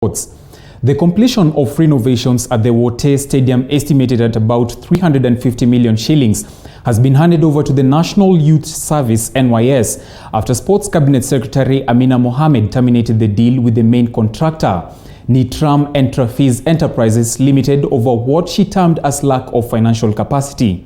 The completion of renovations at the Wote Stadium, estimated at about 350 million shillings, has been handed over to the National Youth Service (NYS) after Sports Cabinet Secretary Amina Mohamed terminated the deal with the main contractor, NYS and Trafis Enterprises Limited, over what she termed as lack of financial capacity.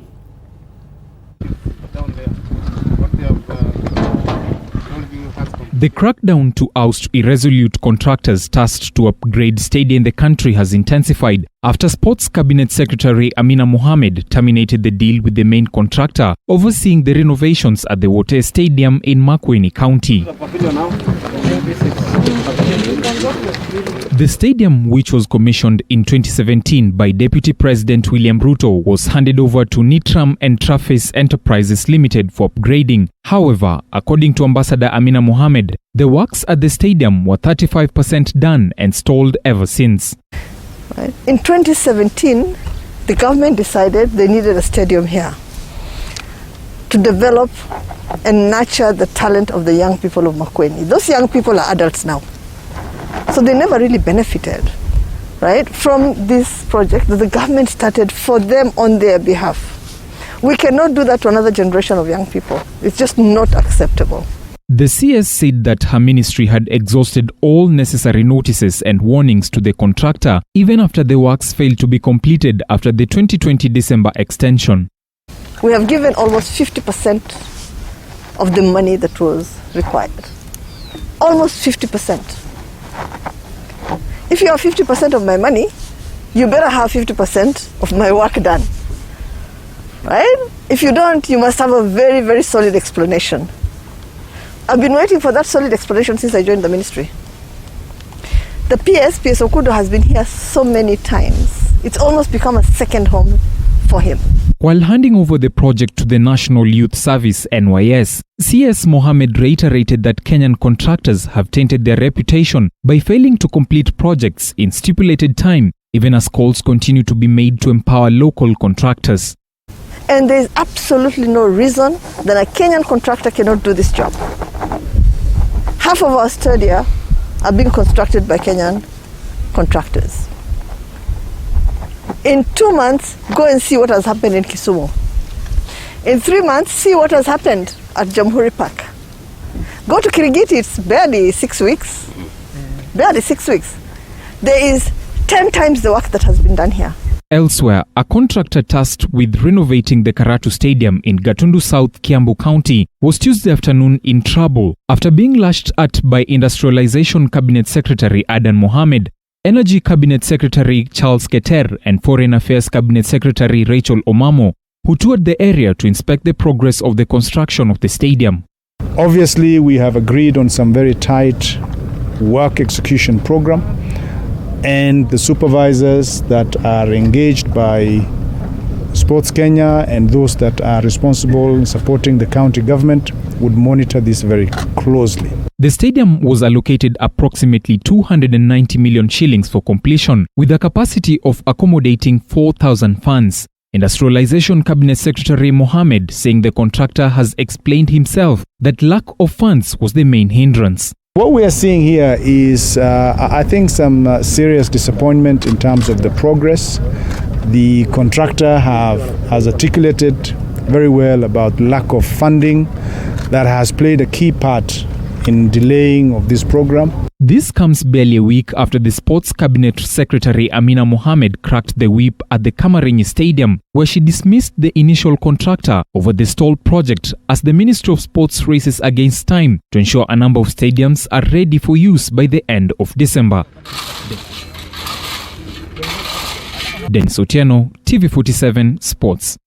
The crackdown to oust irresolute contractors tasked to upgrade stadium in the country has intensified after Sports Cabinet Secretary Amina Mohamed terminated the deal with the main contractor overseeing the renovations at the Wote Stadium in Makueni County. The stadium, which was commissioned in 2017 by Deputy President William Ruto, was handed over to NYS and Trafis Enterprises Limited for upgrading. However, according to Ambassador Amina Mohamed, the works at the stadium were 35% done and stalled ever since. In 2017, the government decided they needed a stadium here to develop and nurture the talent of the young people of Makueni. Those young people are adults now, so they never really benefited, right, from this project that the government started for them on their behalf. We cannot do that to another generation of young people. It's just not acceptable. The CS said that her ministry had exhausted all necessary notices and warnings to the contractor, even after the works failed to be completed after the 2020 December extension. We have given almost 50% of the money that was required. Almost 50%. If you have 50% of my money, you better have 50% of my work done. Right? If you don't, you must have a very, very solid explanation. I've been waiting for that solid explanation since I joined the ministry. The PS Okudo, has been here so many times. It's almost become a second home for him. While handing over the project to the National Youth Service (NYS), CS Mohamed reiterated that Kenyan contractors have tainted their reputation by failing to complete projects in stipulated time, even as calls continue to be made to empower local contractors. And there is absolutely no reason that a Kenyan contractor cannot do this job. Half of our stadia are being constructed by Kenyan contractors. In 2 months, go and see what has happened in Kisumu. In 3 months, see what has happened at Jamhuri Park. Go to Kirigiti, it's barely 6 weeks. Barely 6 weeks. There is 10 times the work that has been done here. Elsewhere, a contractor tasked with renovating the Karatu Stadium in Gatundu South, Kiambu County, was Tuesday afternoon in trouble after being lashed at by Industrialization Cabinet Secretary Adan Mohamed, Energy Cabinet Secretary Charles Keter, and Foreign Affairs Cabinet Secretary Rachel Omamo, who toured the area to inspect the progress of the construction of the stadium. Obviously, we have agreed on some very tight work execution program, and the supervisors that are engaged by Sports Kenya and those that are responsible in supporting the county government would monitor this very closely. The stadium was allocated approximately 290 million shillings for completion, with a capacity of accommodating 4,000 fans. Industrialization Cabinet Secretary Mohamed saying the contractor has explained himself that lack of funds was the main hindrance. What we are seeing here is, I think, some serious disappointment in terms of the progress. The contractor has articulated very well about lack of funding that has played a key part in delaying of this program. This comes barely a week after the Sports Cabinet Secretary Amina Mohamed cracked the whip at the Kamarinyi Stadium, where she dismissed the initial contractor over the stalled project as the Ministry of Sports races against time to ensure a number of stadiums are ready for use by the end of December. Dennis Otieno, TV47 Sports.